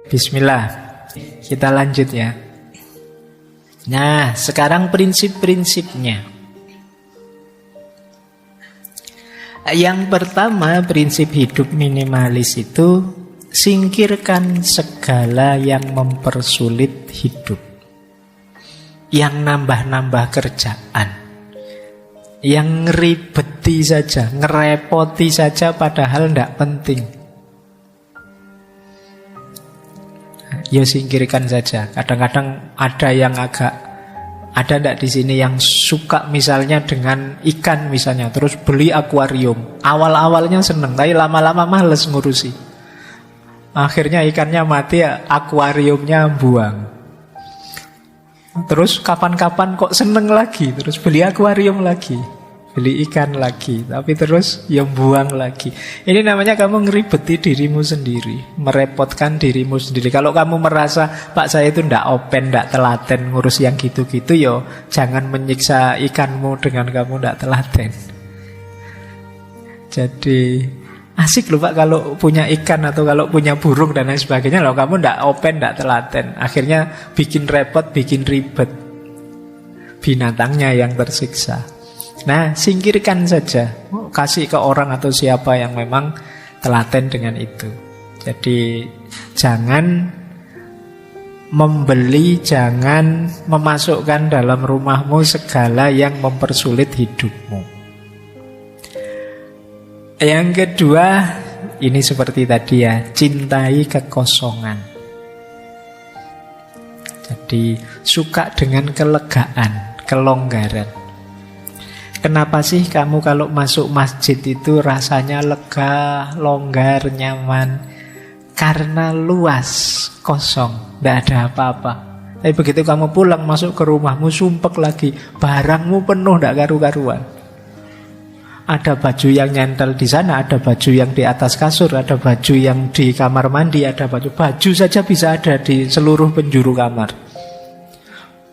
Bismillah, kita lanjut ya. Nah, sekarang prinsip-prinsipnya. Yang pertama, prinsip hidup minimalis itu singkirkan segala yang mempersulit hidup, yang nambah-nambah kerjaan, yang ngeribeti saja, ngerepoti saja padahal tidak penting. Ya singkirkan saja. Kadang-kadang ada yang ada ndak di sini yang suka misalnya dengan ikan misalnya, terus beli akuarium. Awal-awalnya seneng, tapi lama-lama males ngurusi. Akhirnya ikannya mati, akuariumnya buang. Terus kapan-kapan kok seneng lagi, terus beli akuarium lagi, beli ikan lagi, tapi terus yang buang lagi. Ini namanya kamu ngeribeti dirimu sendiri, merepotkan dirimu sendiri. Kalau kamu merasa Pak saya itu ndak open, ndak telaten ngurus yang gitu-gitu, yo jangan menyiksa ikanmu dengan kamu ndak telaten. Jadi asik loh Pak kalau punya ikan atau kalau punya burung dan lain sebagainya. Loh kamu ndak open, ndak telaten, akhirnya bikin repot, bikin ribet, binatangnya yang tersiksa. Nah, singkirkan saja. Kasih ke orang atau siapa yang memang telaten dengan itu. Jadi jangan membeli, jangan memasukkan dalam rumahmu segala yang mempersulit hidupmu. Yang kedua, ini seperti tadi ya, cintai kekosongan. Jadi suka dengan kelegaan, kelonggaran. Kenapa sih kamu kalau masuk masjid itu rasanya lega, longgar, nyaman? Karena luas, kosong, tidak ada apa-apa. Tapi begitu kamu pulang masuk ke rumahmu, sumpek lagi, barangmu penuh, tidak karu-karuan. Ada baju yang nyentel di sana, ada baju yang di atas kasur, ada baju yang di kamar mandi, ada baju saja bisa ada di seluruh penjuru kamar.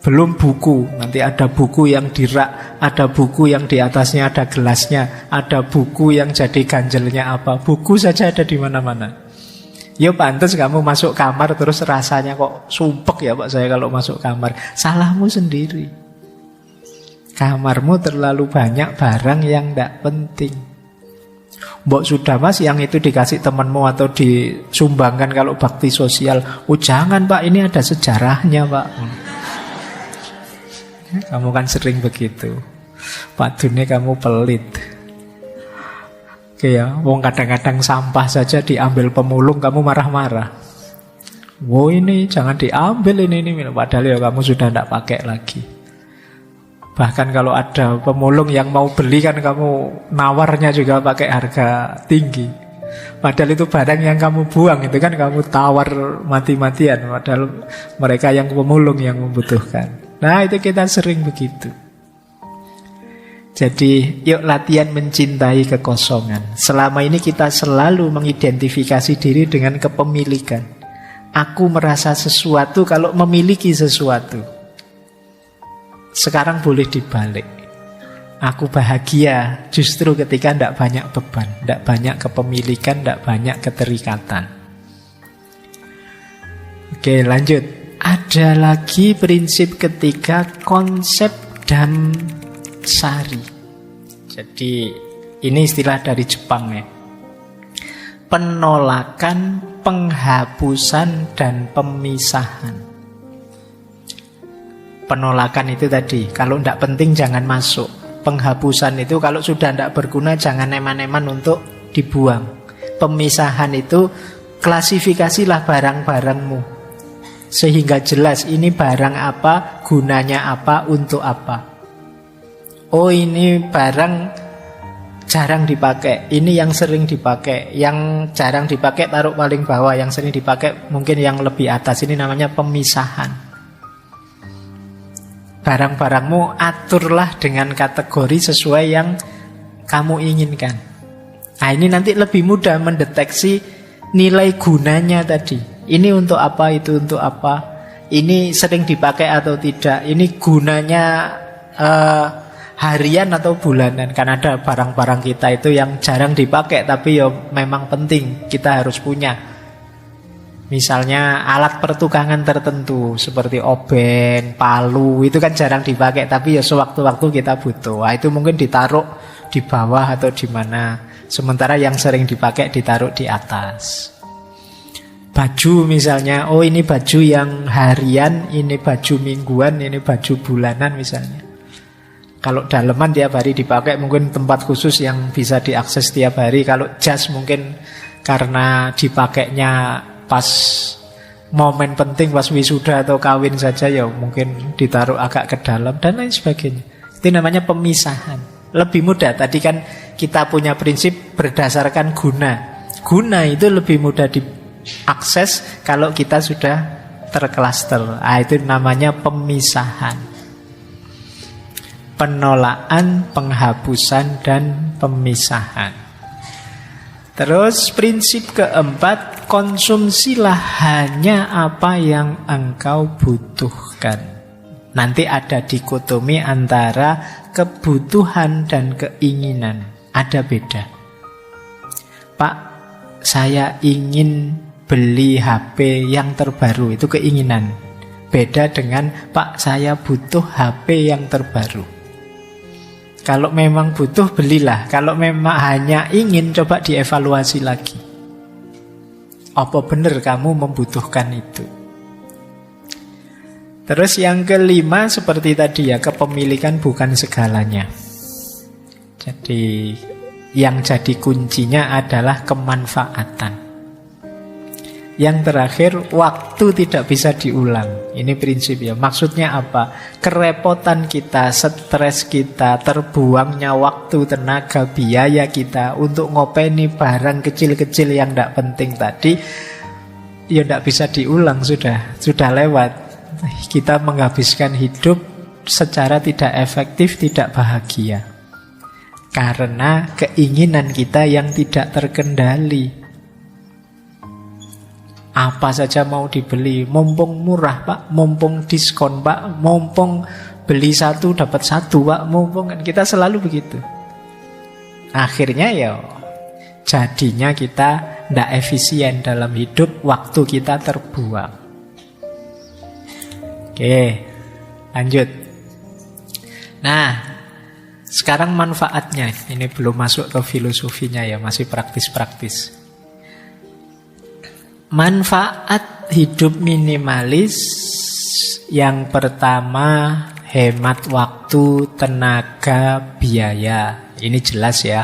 Belum buku, nanti ada buku yang di rak, ada buku yang di atasnya ada gelasnya, ada buku yang jadi ganjelnya apa. Buku saja ada di mana-mana. Ya pantas kamu masuk kamar terus rasanya kok sumpek ya Pak saya kalau masuk kamar. Salahmu sendiri. Kamarmu terlalu banyak barang yang tidak penting. Mbok sudah Mas yang itu dikasih temanmu atau disumbangkan kalau bakti sosial. Oh jangan Pak, ini ada sejarahnya Pak. Kamu kan sering begitu. Pak Dune kamu pelit. Oke ya, wong kadang-kadang sampah saja diambil pemulung kamu marah-marah. Wow ini jangan diambil ini padahal ya kamu sudah tidak pakai lagi. Bahkan kalau ada pemulung yang mau beli kan kamu nawarnya juga pakai harga tinggi. Padahal itu barang yang kamu buang, itu kan kamu tawar mati-matian. Padahal mereka yang pemulung yang membutuhkan. Nah itu kita sering begitu. Jadi yuk latihan mencintai kekosongan. Selama ini kita selalu mengidentifikasi diri dengan kepemilikan. Aku merasa sesuatu kalau memiliki sesuatu. Sekarang boleh dibalik. Aku bahagia justru ketika tidak banyak beban, tidak banyak kepemilikan, tidak banyak keterikatan. Oke lanjut. Ada lagi prinsip ketiga, konsep Damsari. Jadi ini istilah dari Jepang ya. Penolakan, penghapusan, dan pemisahan. Penolakan itu tadi, kalau tidak penting jangan masuk. Penghapusan itu kalau sudah tidak berguna jangan eman-eman untuk dibuang. Pemisahan itu klasifikasilah barang-barangmu sehingga jelas ini barang apa, gunanya apa, untuk apa. Oh ini barang jarang dipakai, ini yang sering dipakai. Yang jarang dipakai taruh paling bawah, yang sering dipakai mungkin yang lebih atas. Ini namanya pemisahan. Barang-barangmu aturlah dengan kategori sesuai yang kamu inginkan. Nah ini nanti lebih mudah mendeteksi nilai gunanya tadi. Ini untuk apa, itu untuk apa, ini sering dipakai atau tidak, ini gunanya harian atau bulanan. Kan ada barang-barang kita itu yang jarang dipakai tapi ya memang penting, kita harus punya. Misalnya alat pertukangan tertentu seperti obeng, palu, itu kan jarang dipakai tapi ya sewaktu-waktu kita butuh. Wah, itu mungkin ditaruh di bawah atau di mana. Sementara yang sering dipakai ditaruh di atas. Baju misalnya, oh ini baju yang harian, ini baju mingguan, ini baju bulanan misalnya. Kalau daleman tiap hari dipakai mungkin tempat khusus yang bisa diakses tiap hari. Kalau jas mungkin karena dipakainya pas momen penting, pas wisuda atau kawin saja, ya mungkin ditaruh agak ke dalam dan lain sebagainya. Itu namanya pemisahan. Lebih mudah, tadi kan kita punya prinsip berdasarkan guna. Guna itu lebih mudah diakses kalau kita sudah terklaster. Itu namanya pemisahan. Penolakan, penghapusan, dan pemisahan. Terus prinsip keempat, konsumsilah hanya apa yang engkau butuhkan. Nanti ada dikotomi antara kebutuhan dan keinginan. Ada beda. Pak, saya ingin beli HP yang terbaru, itu keinginan. Beda dengan, Pak, saya butuh HP yang terbaru. Kalau memang butuh, belilah. Kalau memang hanya ingin, coba dievaluasi lagi. Apa benar kamu membutuhkan itu? Terus yang kelima, seperti tadi ya, kepemilikan bukan segalanya. Jadi yang jadi kuncinya adalah kemanfaatan. Yang terakhir, waktu tidak bisa diulang. Ini prinsip ya. Maksudnya apa? Kerepotan kita, stres kita, terbuangnya waktu, tenaga, biaya kita untuk ngopeni barang kecil-kecil yang tidak penting tadi, ya tidak bisa diulang, sudah lewat. Kita menghabiskan hidup secara tidak efektif, tidak bahagia. Karena keinginan kita yang tidak terkendali. Apa saja mau dibeli, mumpung murah Pak, mumpung diskon Pak, mumpung beli satu dapat satu Pak, mumpung, kan kita selalu begitu. Akhirnya ya jadinya kita tidak efisien dalam hidup, waktu kita terbuang. Oke, lanjut. Nah, sekarang manfaatnya, ini belum masuk ke filosofinya ya, masih praktis-praktis. Manfaat hidup minimalis yang pertama, hemat waktu, tenaga, biaya. Ini jelas ya.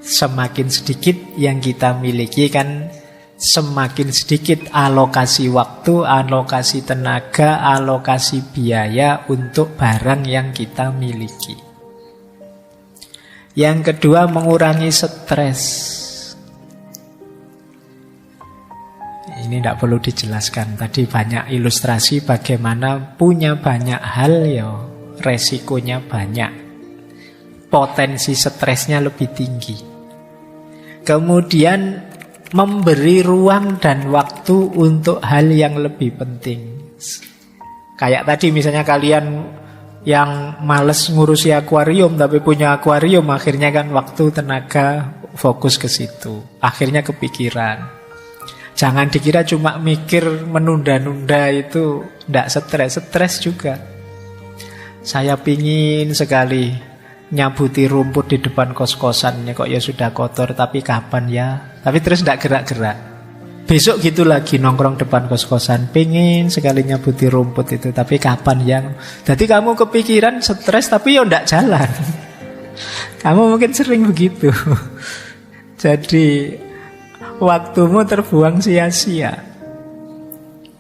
Semakin sedikit yang kita miliki kan semakin sedikit alokasi waktu, alokasi tenaga, alokasi biaya untuk barang yang kita miliki. Yang kedua, mengurangi stres. Ini tidak perlu dijelaskan. Tadi banyak ilustrasi bagaimana punya banyak hal ya resikonya banyak. Potensi stresnya lebih tinggi. Kemudian memberi ruang dan waktu untuk hal yang lebih penting. Kayak tadi misalnya kalian yang males ngurusi akuarium tapi punya akuarium, akhirnya kan waktu, tenaga fokus ke situ. Akhirnya kepikiran. Jangan dikira cuma mikir menunda-nunda itu tidak stres, stres juga. Saya pingin sekali nyabuti rumput di depan kos-kosannya, kok ya sudah kotor, tapi kapan ya? Tapi terus tidak gerak-gerak. Besok gitu lagi nongkrong depan kos-kosan, pingin sekali nyabuti rumput itu, tapi kapan ya? Jadi kamu kepikiran, stres, tapi ya tidak jalan. Kamu mungkin sering begitu. Jadi waktumu terbuang sia-sia.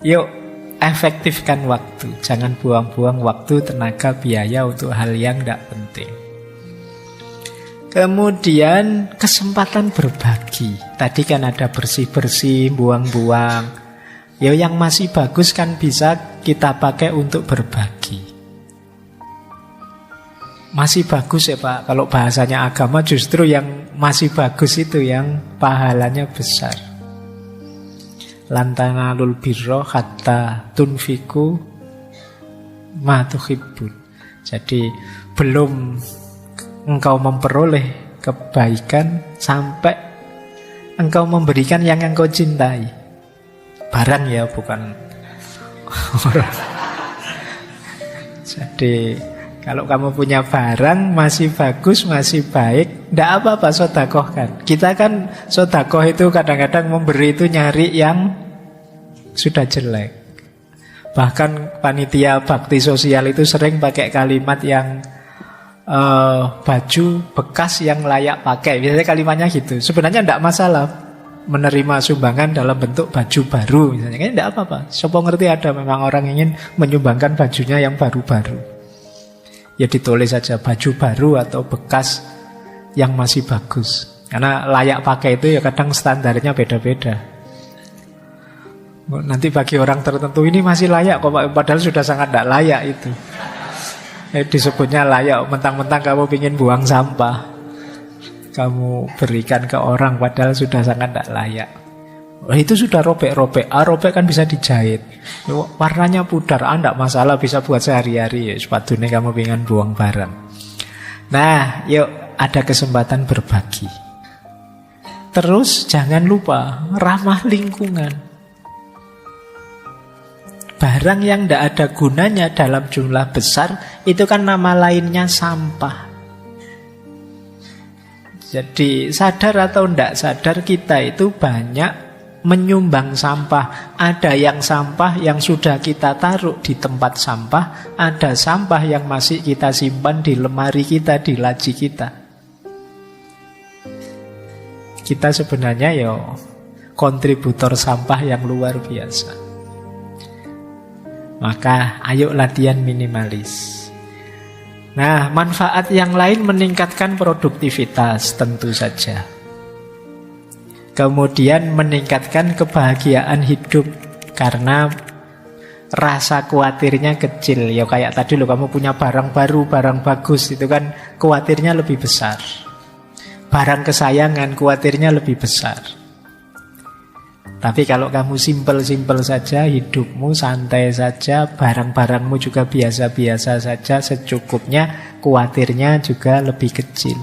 Yuk, efektifkan waktu. Jangan buang-buang waktu, tenaga, biaya untuk hal yang tidak penting. Kemudian kesempatan berbagi. Tadi kan ada bersih-bersih, buang-buang. Ya yang masih bagus kan bisa kita pakai untuk berbagi. Masih bagus ya Pak. Kalau bahasanya agama justru yang masih bagus itu yang pahalanya besar. Lan tanalul birra hatta tunfiku ma tuhibbun. Jadi belum engkau memperoleh kebaikan sampai engkau memberikan yang engkau cintai. barang ya, bukan orang. Jadi kalau kamu punya barang masih bagus, masih baik, tidak apa-apa sodakohkan. Kita kan sodakoh itu kadang-kadang memberi itu nyari yang sudah jelek. Bahkan panitia bakti sosial itu sering pakai kalimat yang baju bekas yang layak pakai. Biasanya kalimatnya gitu. Sebenarnya tidak masalah menerima sumbangan dalam bentuk baju baru misalnya. Kayaknya tidak apa-apa. Siapa ngerti ada memang orang ingin menyumbangkan bajunya yang baru-baru. Ya ditulis saja baju baru atau bekas yang masih bagus. Karena layak pakai itu ya kadang standarnya beda-beda. Nanti bagi orang tertentu ini masih layak kok, padahal sudah sangat tidak layak itu. Disebutnya layak, mentang-mentang kamu ingin buang sampah, kamu berikan ke orang padahal sudah sangat tidak layak. Itu sudah robek-robek. Robek kan bisa dijahit. Warnanya pudar, tidak masalah, bisa buat sehari-hari. Sepatunya kamu pengen buang barang. Nah, yuk ada kesempatan berbagi. Terus jangan lupa ramah lingkungan. Barang yang tidak ada gunanya dalam jumlah besar, itu kan nama lainnya sampah. Jadi sadar atau tidak sadar kita itu banyak menyumbang sampah. Ada yang sampah yang sudah kita taruh di tempat sampah, ada sampah yang masih kita simpan di lemari kita, di laci kita. Kita sebenarnya ya kontributor sampah yang luar biasa. Maka ayo latihan minimalis. Nah, manfaat yang lain meningkatkan produktivitas tentu saja. Kemudian meningkatkan kebahagiaan hidup karena rasa khawatirnya kecil. Ya kayak tadi loh, kamu punya barang baru, barang bagus, itu kan khawatirnya lebih besar. Barang kesayangan khawatirnya lebih besar. Tapi kalau kamu simpel-simpel saja, hidupmu santai saja, barang-barangmu juga biasa-biasa saja, secukupnya, khawatirnya juga lebih kecil.